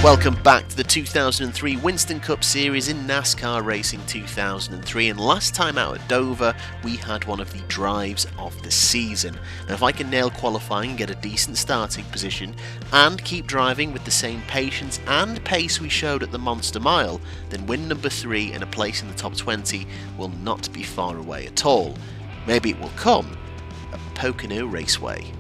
Welcome back to the 2003 Winston Cup Series in NASCAR Racing 2003, and last time out at Dover we had one of the drives of the season. Now if I can nail qualifying and get a decent starting position and keep driving with the same patience and pace we showed at the Monster Mile, then win number 3 and a place in the top 20 will not be far away at all. Maybe it will come at Pocono Raceway.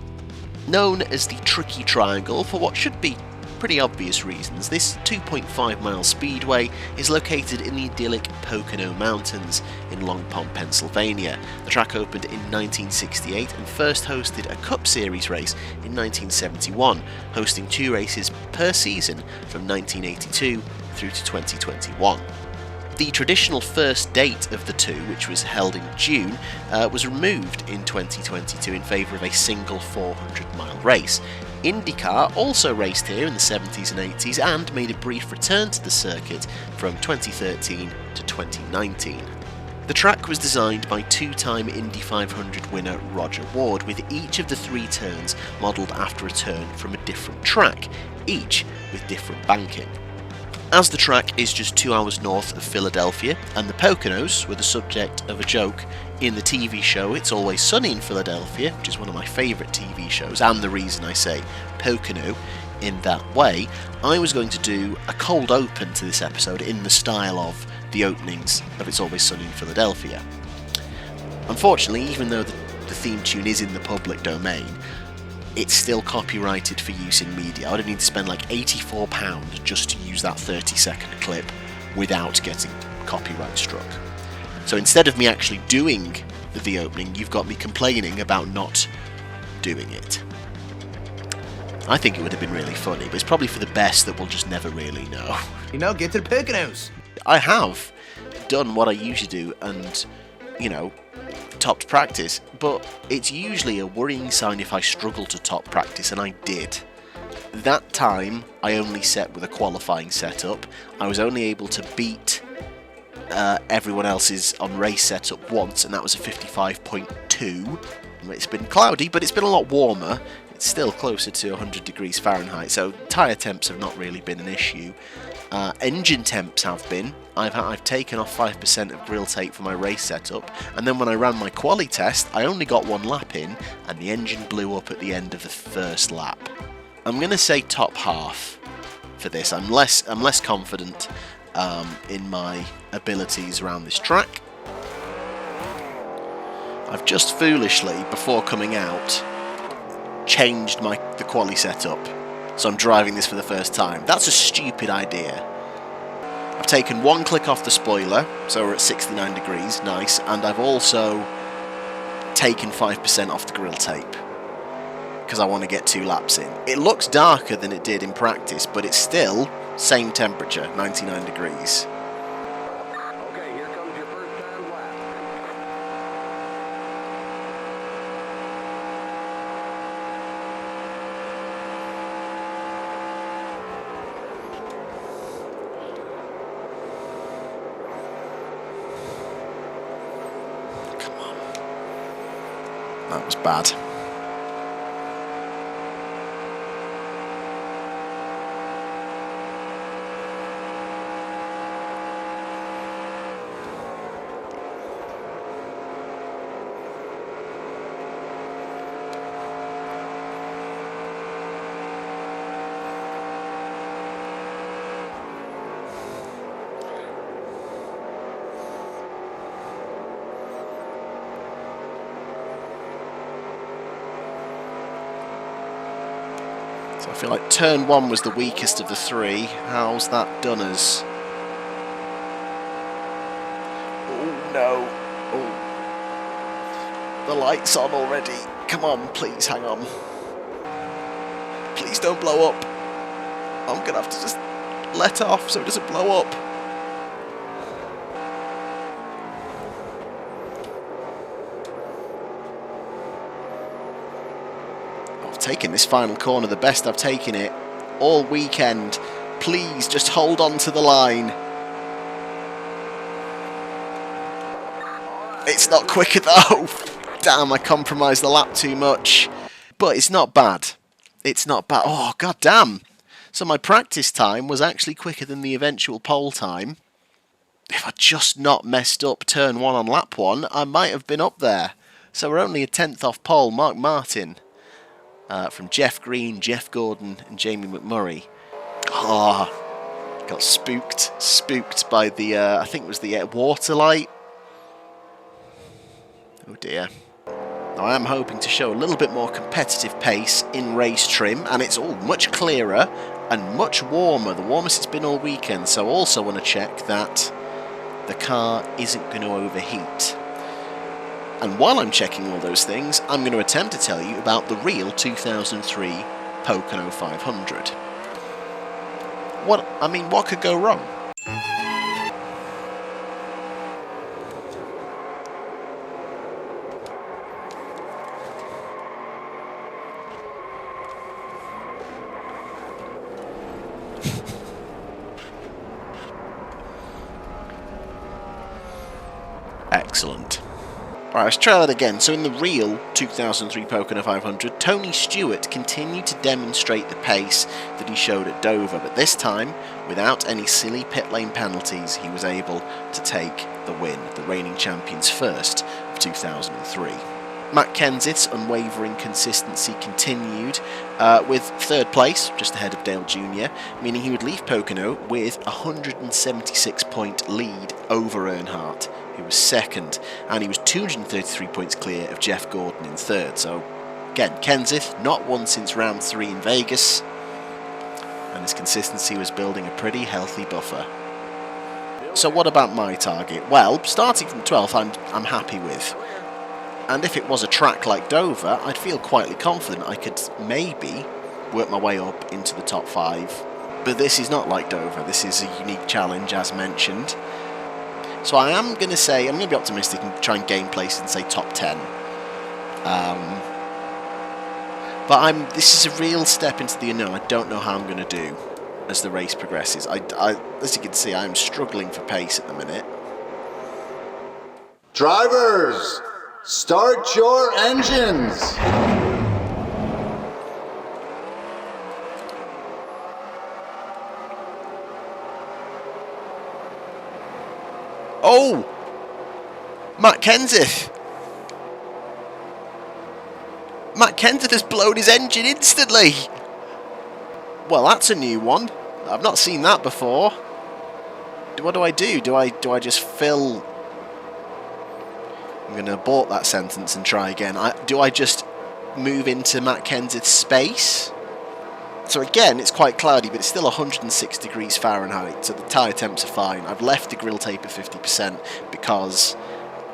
Known as the Tricky Triangle for what should be pretty obvious reasons, this 2.5 mile speedway is located in the idyllic Pocono Mountains in Long Pond, Pennsylvania. The track opened in 1968 and first hosted a Cup Series race in 1971, hosting 2 races per season from 1982 through to 2021. The traditional first date of the two, which was held in June, was removed in 2022 in favour of a single 400-mile race. IndyCar also raced here in the 70s and 80s and made a brief return to the circuit from 2013 to 2019. The track was designed by 2-time Indy 500 winner Roger Ward, with each of the 3 turns modelled after a turn from a different track, each with different banking. As the track is just 2 hours north of Philadelphia, and the Poconos were the subject of a joke in the TV show It's Always Sunny in Philadelphia, which is one of my favourite TV shows, and the reason I say Pocono in that way, I was going to do a cold open to this episode in the style of the openings of It's Always Sunny in Philadelphia. Unfortunately, even though the theme tune is in the public domain, it's still copyrighted for use in media. I would need to spend like £84 just to use that 30-second clip without getting copyright struck. So instead of me actually doing the opening, you've got me complaining about not doing it. I think it would have been really funny, but it's probably for the best that we'll just never really know. You know, get to the Poconos! I have done what I usually do and, topped practice, but it's usually a worrying sign if I struggle to top practice, and I did. That time, I only set with a qualifying setup. I was only able to beat everyone else's on race setup once, and that was a 55.2. It's been cloudy, but it's been a lot warmer. It's still closer to 100 degrees Fahrenheit, so tyre temps have not really been an issue. Engine temps have been. I've taken off 5% of grill tape for my race setup, and then when I ran my quali test, I only got 1 lap in, and the engine blew up at the end of the first lap. I'm going to say top half for this. I'm less confident in my abilities around this track. I've just foolishly, before coming out, changed the quali setup, so I'm driving this for the first time. That's a stupid idea. I've taken 1 click off the spoiler, so we're at 69 degrees, nice, and I've also taken 5% off the grill tape, because I want to get 2 laps in. It looks darker than it did in practice, but it's still same temperature, 99 degrees. Okay, here comes your first time lap. Come on. That was bad. So I feel like turn 1 was the weakest of the 3. How's that done us? Oh no. Oh. The light's on already. Come on, please hang on. Please don't blow up. I'm gonna have to just let off so it doesn't blow up. Taking this final corner the best I've taken it all weekend. Please just hold on to the line. It's not quicker though. Damn, I compromised the lap too much. But it's not bad. It's not bad. Oh, god damn. So my practice time was actually quicker than the eventual pole time. If I'd just not messed up turn 1 on lap 1, I might have been up there. So we're only a 10th off pole. Mark Martin from Jeff Green, Jeff Gordon and Jamie McMurray. Got spooked by the, I think it was the water light. Oh dear. Now I am hoping to show a little bit more competitive pace in race trim, and it's all much clearer and much warmer, the warmest it's been all weekend, so also want to check that the car isn't going to overheat. And while I'm checking all those things, I'm going to attempt to tell you about the real 2003 Pocono 500. What could go wrong? Excellent. Alright, let's try that again. So in the real 2003 Pocono 500, Tony Stewart continued to demonstrate the pace that he showed at Dover, but this time, without any silly pit lane penalties, he was able to take the win, the reigning champion's first of 2003. Matt Kenseth's unwavering consistency continued with third place, just ahead of Dale Jr., meaning he would leave Pocono with a 176-point lead over Earnhardt, who was second, and he was 233 points clear of Jeff Gordon in third. So, again, Kenseth, not won since round 3 in Vegas, and his consistency was building a pretty healthy buffer. So what about my target? Well, starting from 12th, I'm happy with. And if it was a track like Dover, I'd feel quietly confident I could maybe work my way up into the top 5. But this is not like Dover. This is a unique challenge, as mentioned. So I am going to say, I'm going to be optimistic and try and gain place and say top 10. But this is a real step into the unknown. I don't know how I'm going to do as the race progresses. As you can see, I am struggling for pace at the minute. Drivers, start your engines. Oh! Matt Kenseth! Matt Kenseth has blown his engine instantly! Well, that's a new one. I've not seen that before. What do I do? Do I just fill... I'm going to abort that sentence and try again. Do I just move into Matt Kenseth's space? So again, it's quite cloudy, but it's still 106 degrees Fahrenheit, so the tyre temps are fine. I've left the grill tape at 50% because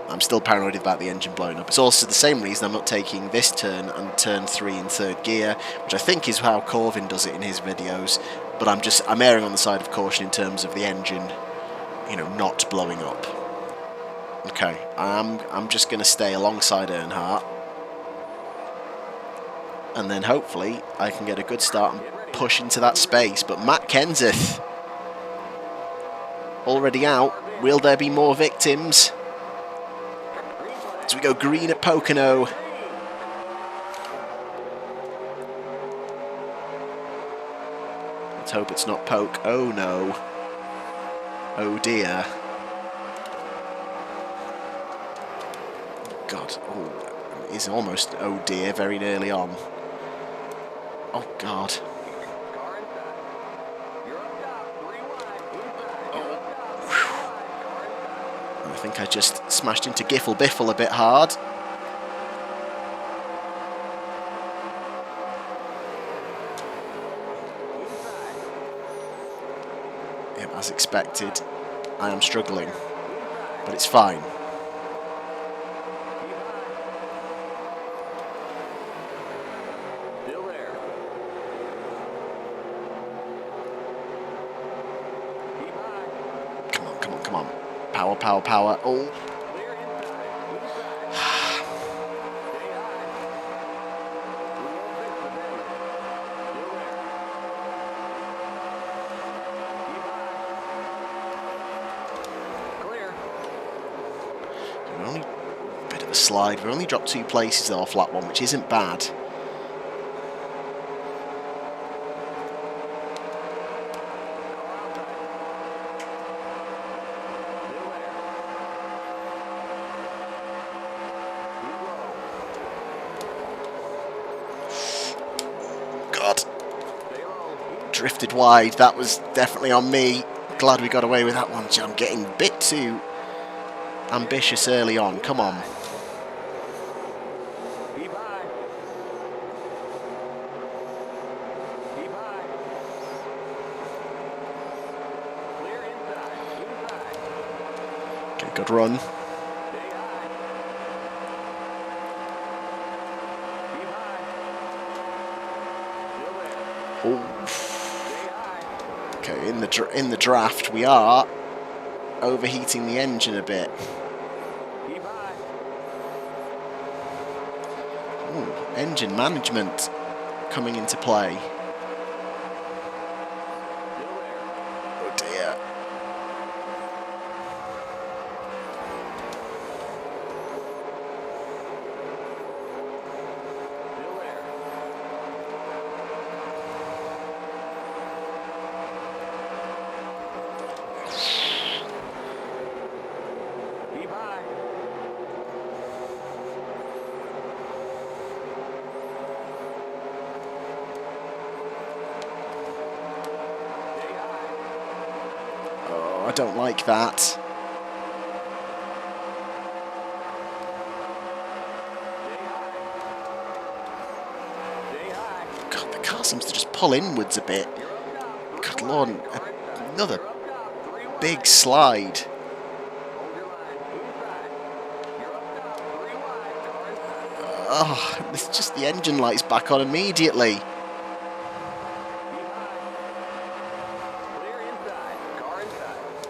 I'm still paranoid about the engine blowing up. It's also the same reason I'm not taking this turn and turn 3 in third gear, which I think is how Corvin does it in his videos, but I'm erring on the side of caution in terms of the engine, not blowing up. Okay, I'm just going to stay alongside Earnhardt, and then hopefully I can get a good start and push into that space. But Matt Kenseth already out. Will there be more victims as we go green at Pocono? Let's hope it's not Poke. Oh no. Oh dear. God, oh, it's almost oh dear very early on. Oh God. Oh, I think I just smashed into Giffle Biffle a bit hard. Yep, as expected, I am struggling, but it's fine. Come on. Power, power, power. Oh. We're only a bit of a slide. We only dropped 2 places off lap 1, which isn't bad. drifted wide. That was definitely on me. Glad we got away with that one. I'm getting a bit too ambitious early on. Come on. Keep high. Keep high. Clear inside. Inside. Okay, good run. Stay high. Keep high. Still there. Oh. Stay high. Okay, in the draft we are overheating the engine a bit. Keep high. Ooh, engine management coming into play. Still there. Oh dear. Still there. Keep high. Stay high. Oh, I don't like that. Stay high. Stay high. God, the car seems to just pull inwards a bit. You're up top. Good Three lord, wide. Car inside. another You're up top. Three wide. big slide. Hold your line. Inside. You're up top. Three wide. Car inside. Oh, it's just the engine light's back on immediately. Keep high. Clear inside. Car inside.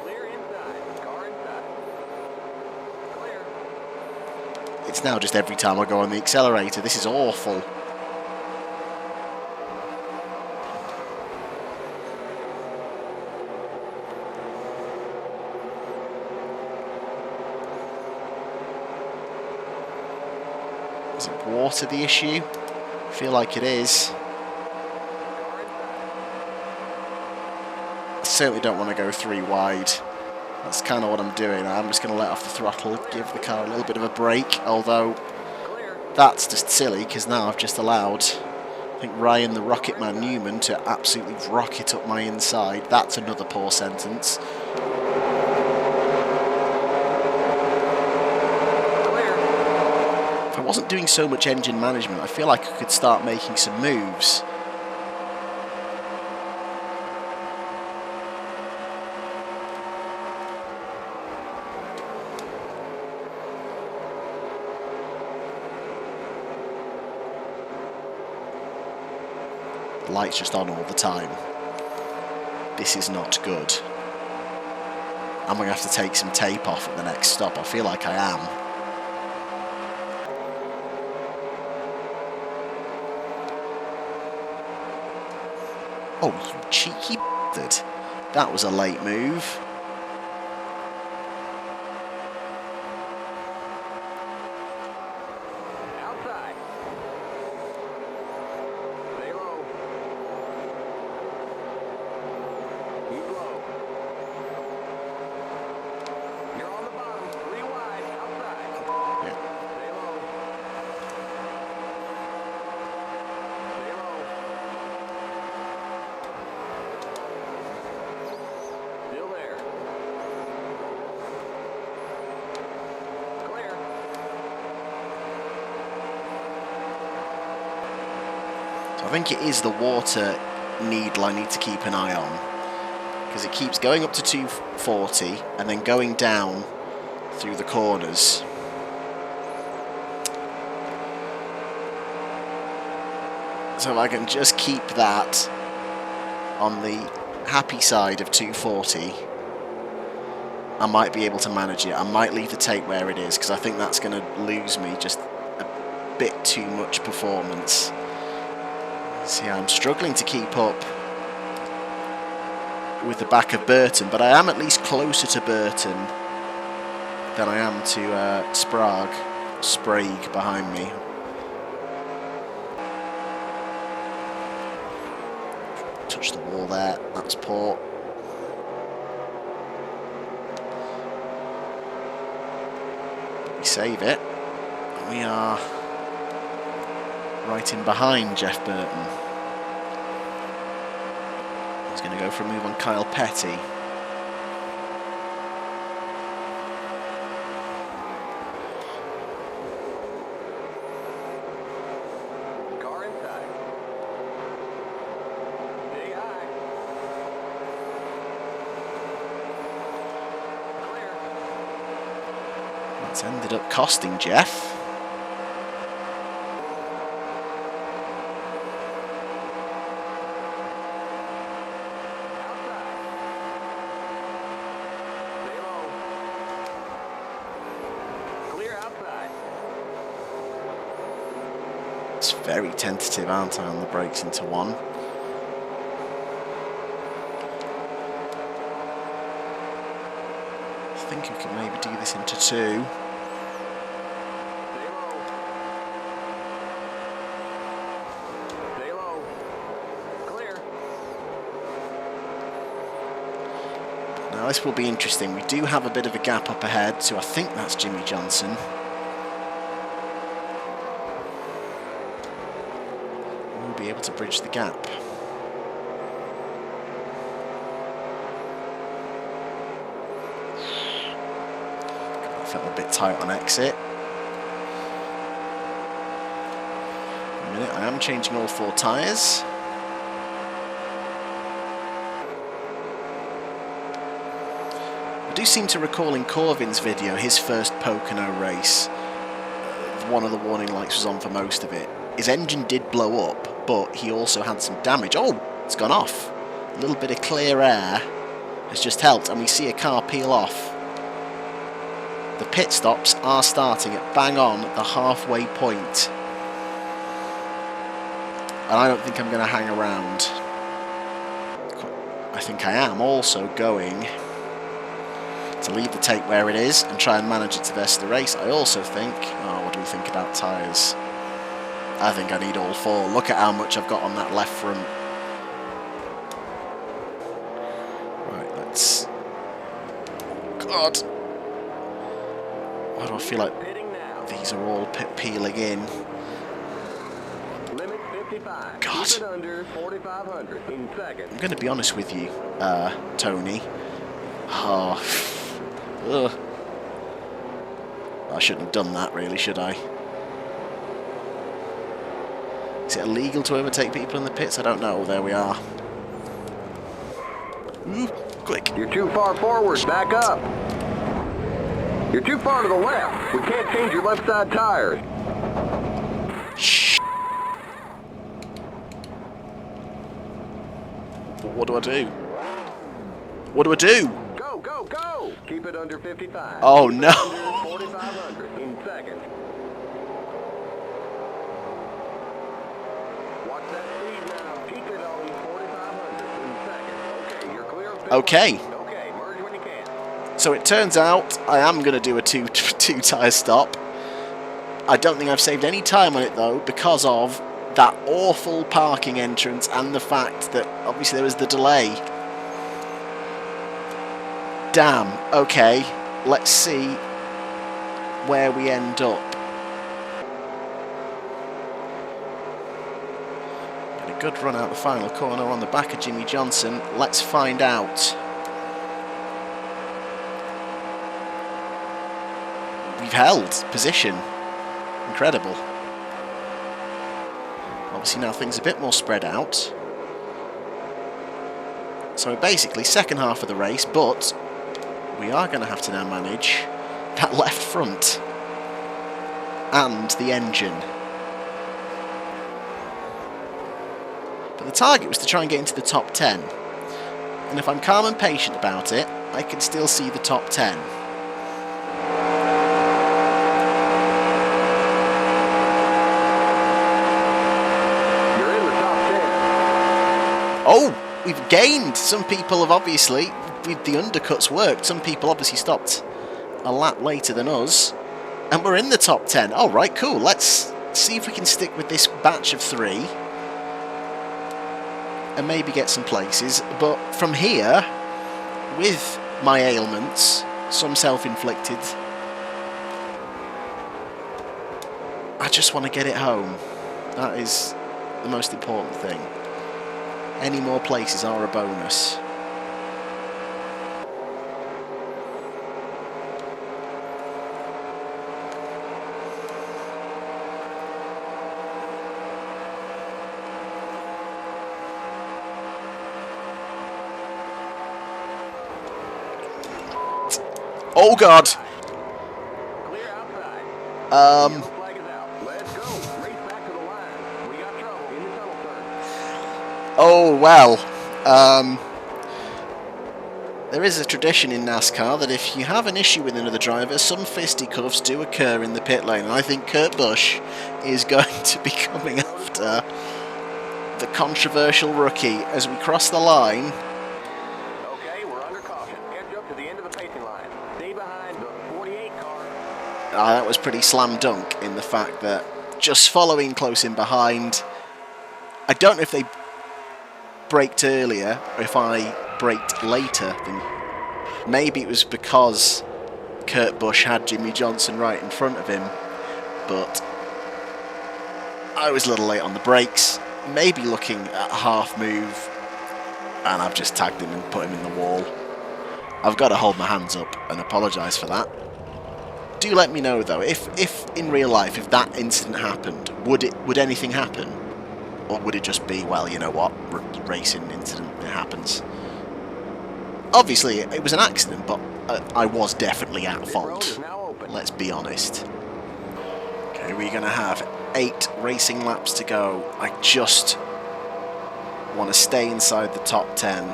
Clear inside. Car inside. Clear. It's now just every time I go on the accelerator. This is awful. Is it water the issue? I feel like it is. Car inside. I certainly don't want to go three wide. That's kind of what I'm doing. I'm just going to let off the throttle, give the car a little bit of a brake, although Clear. that's just silly because now I've just allowed, I think, Ryan the Rocket Man Newman to absolutely rocket up my inside. That's another poor sentence. Clear. If I wasn't doing so much engine management, I feel like I could start making some moves. The light's just on all the time. This is not good. I'm going to have to take some tape off at the next stop. I feel like I am. Oh, you cheeky bastard. That was a late move. Outside. Stay low. Keep low. You're on the bottom. Three wide. Outside. Yeah. Stay low. Stay low. Still there. Clear. So I think it is the water needle I need to keep an eye on, because it keeps going up to 240 and then going down through the corners. So if I can just keep that on the happy side of 240, I might be able to manage it. I might leave the tape where it is because I think that's going to lose me just a bit too much performance. See, I'm struggling to keep up with the back of Burton, but I am at least closer to Burton than I am to Sprague behind me. Touch the wall there, that's poor. We save it. We are right in behind Jeff Burton. going to go for a move on Kyle Petty. Car inside. Stay high. Clear. It's ended up costing Jeff. Outside. Stay low. Clear outside. It's very tentative, aren't I, on the brakes into one. I think we could maybe do this into two. Stay low. Stay low. Clear. Now this will be interesting. We do have a bit of a gap up ahead, so I think that's Jimmy Johnson. We'll be able to bridge the gap. I felt a bit tight on exit. A minute, I am changing all 4 tyres. I do seem to recall in Corvin's video, his first Pocono race, one of the warning lights was on for most of it. His engine did blow up, but he also had some damage. Oh, it's gone off. A little bit of clear air has just helped, and we see a car peel off. The pit stops are starting at bang on the halfway point. And I don't think I'm going to hang around. I think I am also going to leave the tape where it is and try and manage it to the rest of the race. I also think, what do we think about tyres? I think I need all 4. Look at how much I've got on that left front. Right, let's... God! Why do I feel like Pitting now. these are all peeling in? Limit 55. God. Keep it under 4,500 in seconds. I'm going to be honest with you, Tony. Oh, ugh. I shouldn't have done that, really, should I? Is it illegal to overtake people in the pits? I don't know. There we are. Ooh, quick. You're too far forward. Back up. You're too far to the left. We can't change your left side tires. Shh. What do I do? What do I do? Go, go, go! Keep it under 55. Oh, Keep it no. Under 4,500 in seconds. Watch that speed now. Keep it on 4,500 in seconds. Okay, you're clear of pit Okay. lane. Okay, merge when you can. So it turns out I am going to do a two tyre stop. I don't think I've saved any time on it though, because of that awful parking entrance and the fact that obviously there was the delay. Damn. Okay, let's see where we end up. Got a good run out the final corner on the back of Jimmy Johnson. Let's find out. We've held position. Incredible. Obviously now things are a bit more spread out. So basically second half of the race, but we are going to have to now manage that left front and the engine. But the target was to try and get into the top 10. And if I'm calm and patient about it, I can still see the top 10. You're in the top 10. Oh, we've gained. Some people have obviously, with the undercuts worked, some people obviously stopped a lap later than us. And we're in the top 10. All right, cool. Let's see if we can stick with this batch of 3. And maybe get some places. But from here, with my ailments, some self-inflicted, I just want to get it home. That is the most important thing. Any more places are a bonus. Oh God! Oh well. There is a tradition in NASCAR that if you have an issue with another driver, some fisticuffs do occur in the pit lane. And I think Kurt Busch is going to be coming after the controversial rookie as we cross the line. That was pretty slam dunk in the fact that just following close in behind. I don't know if they braked earlier or if I braked later. Maybe it was because Kurt Busch had Jimmy Johnson right in front of him, but I was a little late on the brakes, maybe looking at a half move, and I've just tagged him and put him in the wall. I've got to hold my hands up and apologise for that. Do let me know though, if in real life, if that incident happened, would anything happen? Or would it just be, well, you know what, racing incident, it happens. Obviously, it was an accident, but I was definitely at fault. Let's be honest. Okay, we're going to have 8 racing laps to go. I just want to stay inside the top 10.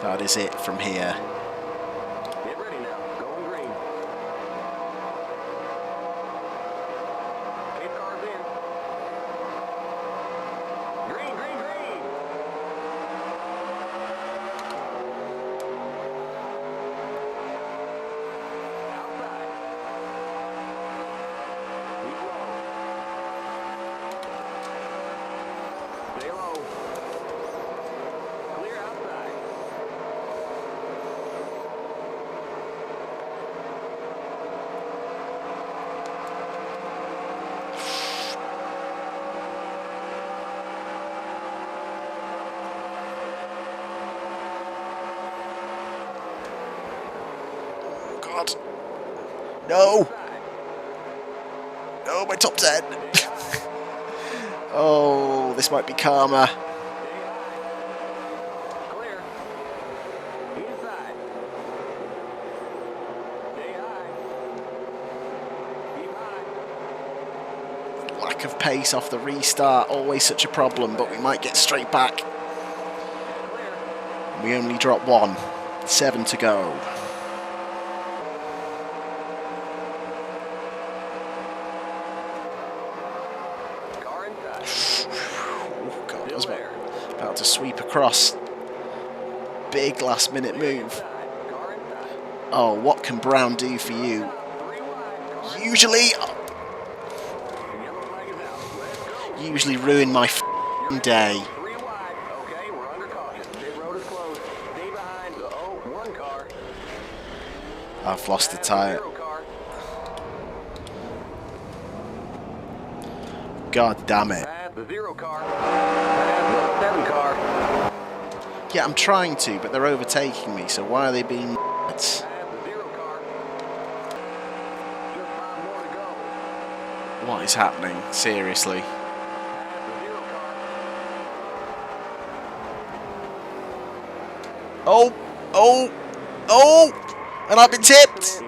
That is it from here. No! No, my top 10! Oh, this might be karma. Lack of pace off the restart, always such a problem, but we might get straight back. We only drop 1. 7 to go. About to sweep across. Big last minute move. Oh, what can Brown do for you? Usually ruin my day. I've lost the tyre. God damn it. Yeah, I'm trying to, but they're overtaking me, so why are they being nuts? What is happening? Seriously. Oh! Oh! Oh! And I've been tipped!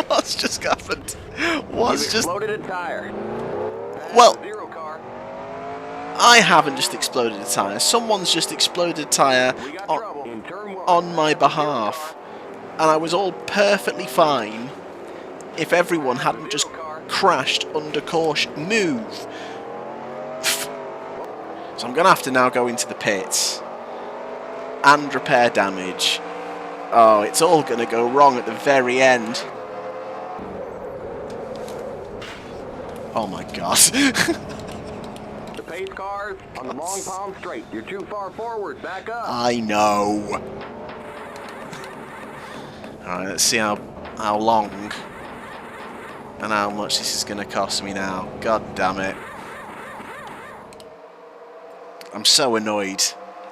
What's just happened? What's just... Well, I haven't just exploded a tyre. Someone's just exploded a tyre on my behalf. And I was all perfectly fine if everyone hadn't just crashed under caution. Move! So I'm going to have to now go into the pits and repair damage. Oh, it's all going to go wrong at the very end. Oh my god. The pace cars on the long palm straight. You're too far forward. Back up. I know. Alright, let's see how long and how much this is going to cost me now. God damn it. I'm so annoyed.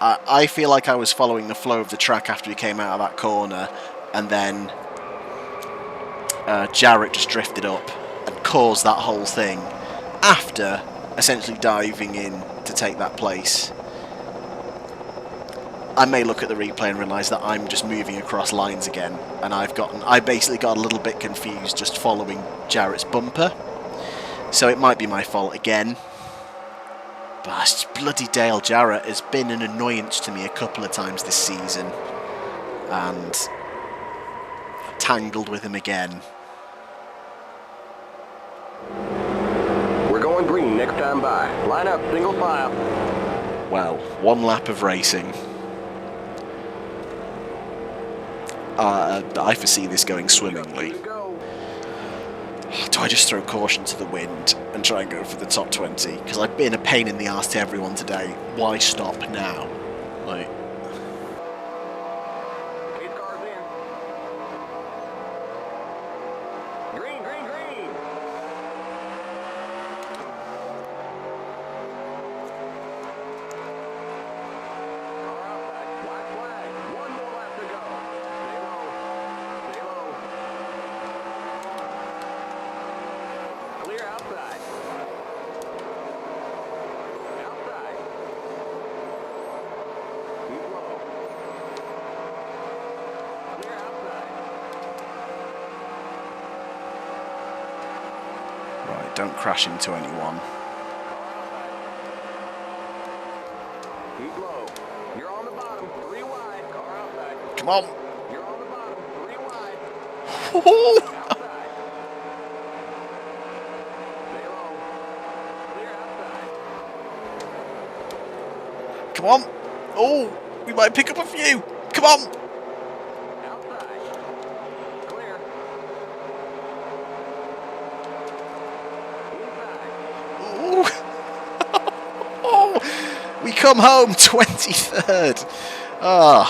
I feel like I was following the flow of the track after he came out of that corner, and then Jarrett just drifted up and caused that whole thing after essentially diving in to take that place. I may look at the replay and realise that I'm just moving across lines again, and I basically got a little bit confused just following Jarrett's bumper. So it might be my fault again. But bloody Dale Jarrett has been an annoyance to me a couple of times this season, and tangled with him again. We're going green next time by. Line up, single file. Well, one lap of racing. I foresee this going swimmingly. Do I just throw caution to the wind and try and go for the top 20? Because I've been a pain in the arse to everyone today. Why stop now? Like, Green, green, green. White flag. One more lap to go. Stay low. Stay low. Clear outside. Outside. Keep low. Clear outside. right, don't crash into anyone. Keep low. You're on the bottom. 3 wide. Car outside. Come on! You're on the bottom. 3 wide. Woohoo! Outside. Stay low. Clear outside. Come on! Oh, we might pick up a few! Come on! Outside. Clear. Inside. Ooh. Oh, we come home 23rd. Oh,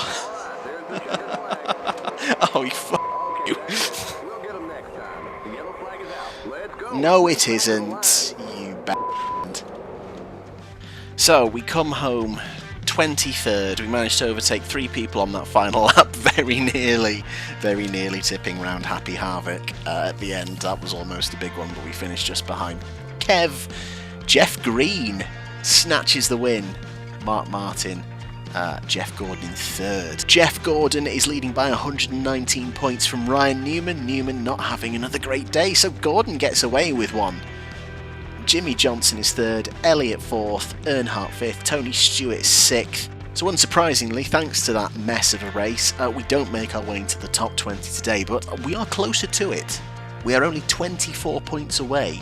There's the checkered flag. oh, you. We'll get them next time. The yellow flag is out. Let's go. No, it isn't, you band. So, we come home 23rd. We managed to overtake 3 people on that final lap, very nearly tipping round Happy Havoc at the end. That was almost a big one, but we finished just behind Kev. Jeff Green snatches the win. Mark Martin, Jeff Gordon in 3rd. Jeff Gordon is leading by 119 points from Ryan Newman. Newman not having another great day, so Gordon gets away with one. Jimmy Johnson is 3rd, Elliott 4th, Earnhardt 5th, Tony Stewart 6th. So unsurprisingly, thanks to that mess of a race, we don't make our way into the top 20 today, but we are closer to it. We are only 24 points away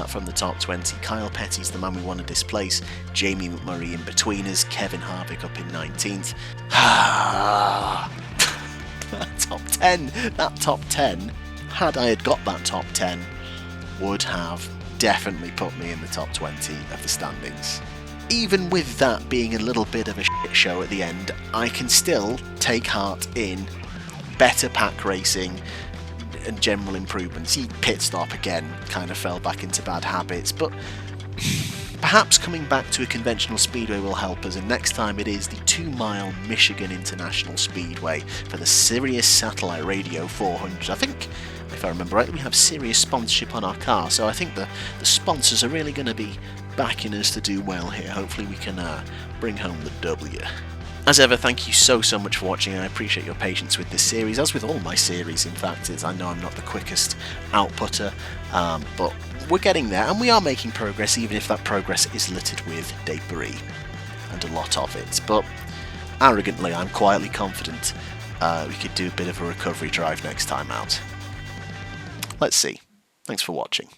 from the top 20. Kyle Petty's the man we want to displace. Jamie McMurray in between us. Kevin Harvick up in 19th. That top 10, had I had got that top 10, would have definitely put me in the top 20 of the standings. Even with that being a little bit of a shit show at the end, I can still take heart in better pack racing and general improvements. He pit stop again, kind of fell back into bad habits, but perhaps coming back to a conventional speedway will help us, and next time it is the 2-mile Michigan International Speedway for the Sirius Satellite Radio 400. I think, if I remember right, we have Sirius sponsorship on our car, so I think the sponsors are really going to be backing us to do well here. Hopefully we can bring home the W. As ever, thank you so much for watching, and I appreciate your patience with this series, as with all my series in fact. I know I'm not the quickest outputter, but we're getting there, and we are making progress, even if that progress is littered with debris, and a lot of it. But arrogantly, I'm quietly confident we could do a bit of a recovery drive next time out. Let's see. Thanks for watching.